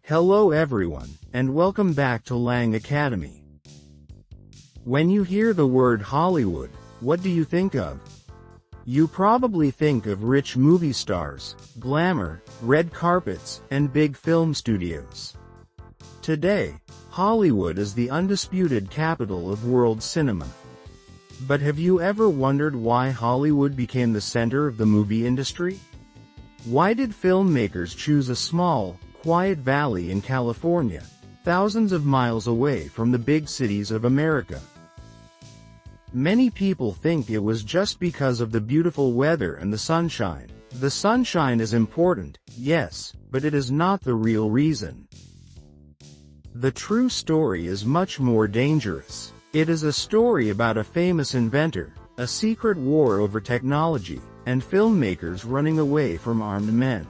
Hello everyone, and welcome back to Lang Academy. When you hear the word Hollywood, what do you think of? You probably think of rich movie stars, glamour, red carpets, and big film studios. Today, Hollywood is the undisputed capital of world cinema. But have you ever wondered why Hollywood became the center of the movie industry? Why did filmmakers choose a small, quiet valley in California, thousands of miles away from the big cities of America? Many people think it was just because of the beautiful weather and the sunshine. The sunshine is important, yes, but it is not the real reason. The true story is much more dangerous. It is a story about a famous inventor, a secret war over technology, and filmmakers running away from armed men.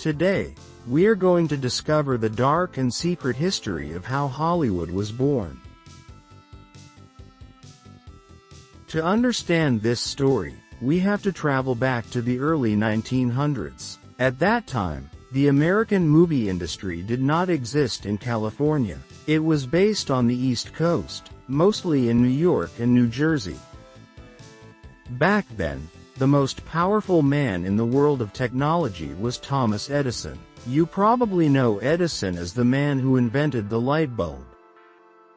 Today, we are going to discover the dark and secret history of how Hollywood was born. To understand this story, we have to travel back to the early 1900s. At that time, the American movie industry did not exist in California. It was based on the East Coast, mostly in New York and New Jersey. Back then, the most powerful man in the world of technology was Thomas Edison. You probably know Edison as the man who invented the light bulb.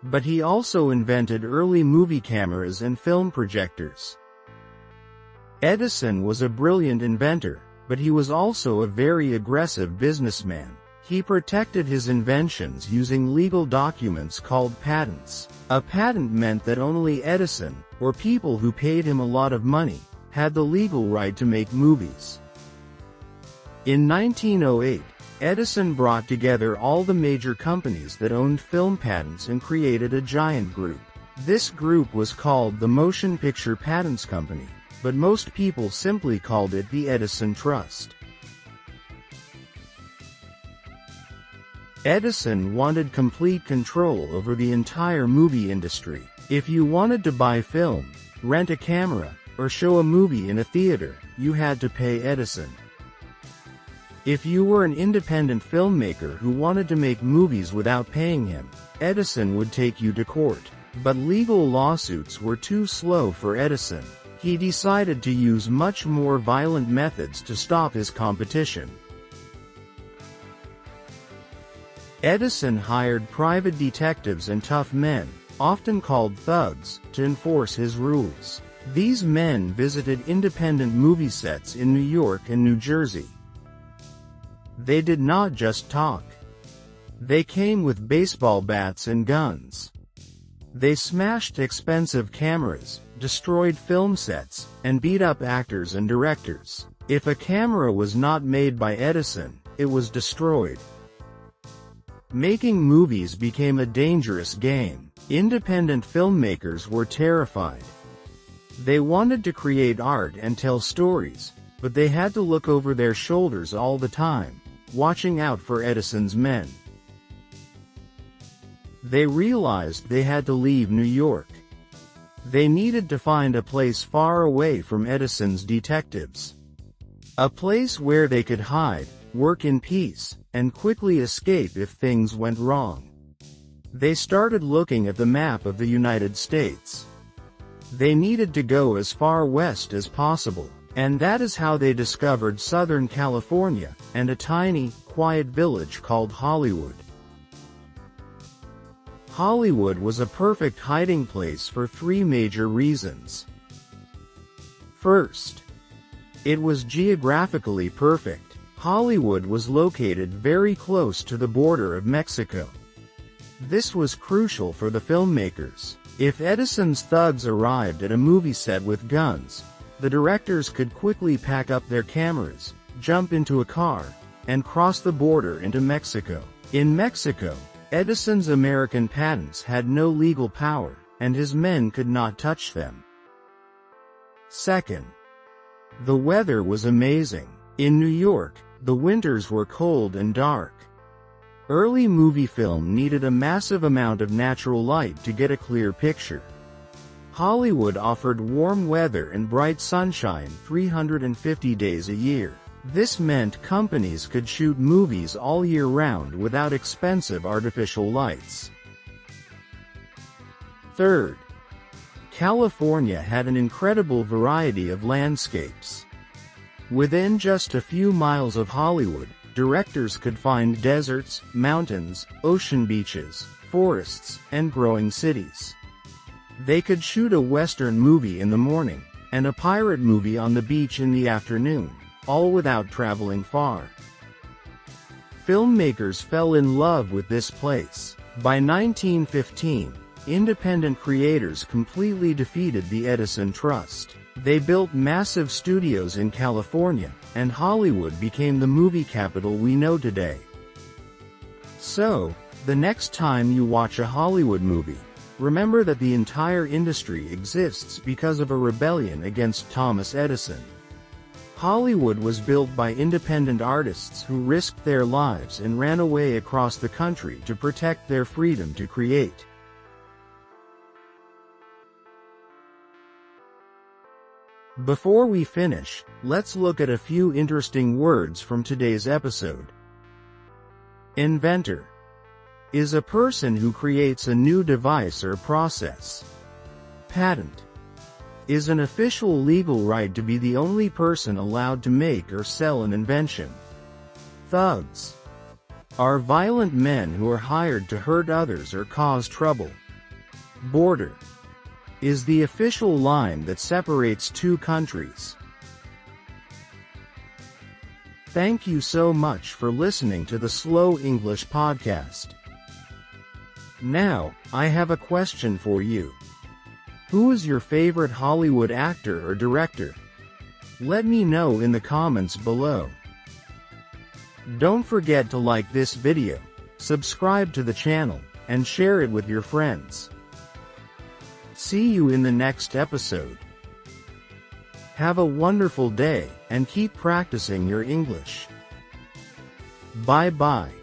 But he also invented early movie cameras and film projectors. Edison was a brilliant inventor, but he was also a very aggressive businessman. He protected his inventions using legal documents called patents. A patent meant that only Edison, or people who paid him a lot of money, had the legal right to make movies. In 1908, Edison brought together all the major companies that owned film patents and created a giant group. This group was called the Motion Picture Patents Company, but most people simply called it the Edison Trust. Edison wanted complete control over the entire movie industry. If you wanted to buy film, rent a camera, or show a movie in a theater, you had to pay Edison. If you were an independent filmmaker who wanted to make movies without paying him, Edison would take you to court. But legal lawsuits were too slow for Edison. He decided to use much more violent methods to stop his competition. Edison hired private detectives and tough men, often called thugs, to enforce his rules. These men visited independent movie sets in New York and New Jersey. They did not just talk. They came with baseball bats and guns. They smashed expensive cameras, destroyed film sets, and beat up actors and directors. If a camera was not made by Edison, it was destroyed. Making movies became a dangerous game. Independent filmmakers were terrified. They wanted to create art and tell stories, but they had to look over their shoulders all the time, watching out for Edison's men. They realized they had to leave New York. They needed to find a place far away from Edison's detectives. A place where they could hide, work in peace, and quickly escape if things went wrong. They started looking at the map of the United States. They needed to go as far west as possible, and that is how they discovered Southern California, and a tiny, quiet village called Hollywood. Hollywood was a perfect hiding place for three major reasons. First, it was geographically perfect. Hollywood was located very close to the border of Mexico. This was crucial for the filmmakers. If Edison's thugs arrived at a movie set with guns, the directors could quickly pack up their cameras, jump into a car, and cross the border into Mexico. In Mexico, Edison's American patents had no legal power, and his men could not touch them. Second, the weather was amazing. In New York, the winters were cold and dark. Early movie film needed a massive amount of natural light to get a clear picture. Hollywood offered warm weather and bright sunshine 350 days a year. This meant companies could shoot movies all year round without expensive artificial lights. Third, California had an incredible variety of landscapes. Within just a few miles of Hollywood, directors could find deserts, mountains, ocean beaches, forests, and growing cities. They could shoot a Western movie in the morning, and a pirate movie on the beach in the afternoon, all without traveling far. Filmmakers fell in love with this place. By 1915, independent creators completely defeated the Edison Trust. They built massive studios in California, and Hollywood became the movie capital we know today. So, the next time you watch a Hollywood movie, remember that the entire industry exists because of a rebellion against Thomas Edison. Hollywood was built by independent artists who risked their lives and ran away across the country to protect their freedom to create. Before we finish, let's look at a few interesting words from today's episode. Inventor is a person who creates a new device or process. Patent is an official legal right to be the only person allowed to make or sell an invention. Thugs are violent men who are hired to hurt others or cause trouble. Border is the official line that separates two countries. Thank you so much for listening to the Slow English Podcast. Now, I have a question for you. Who is your favorite Hollywood actor or director? Let me know in the comments below. Don't forget to like this video, subscribe to the channel, and share it with your friends. See you in the next episode. Have a wonderful day, and keep practicing your English. Bye-bye.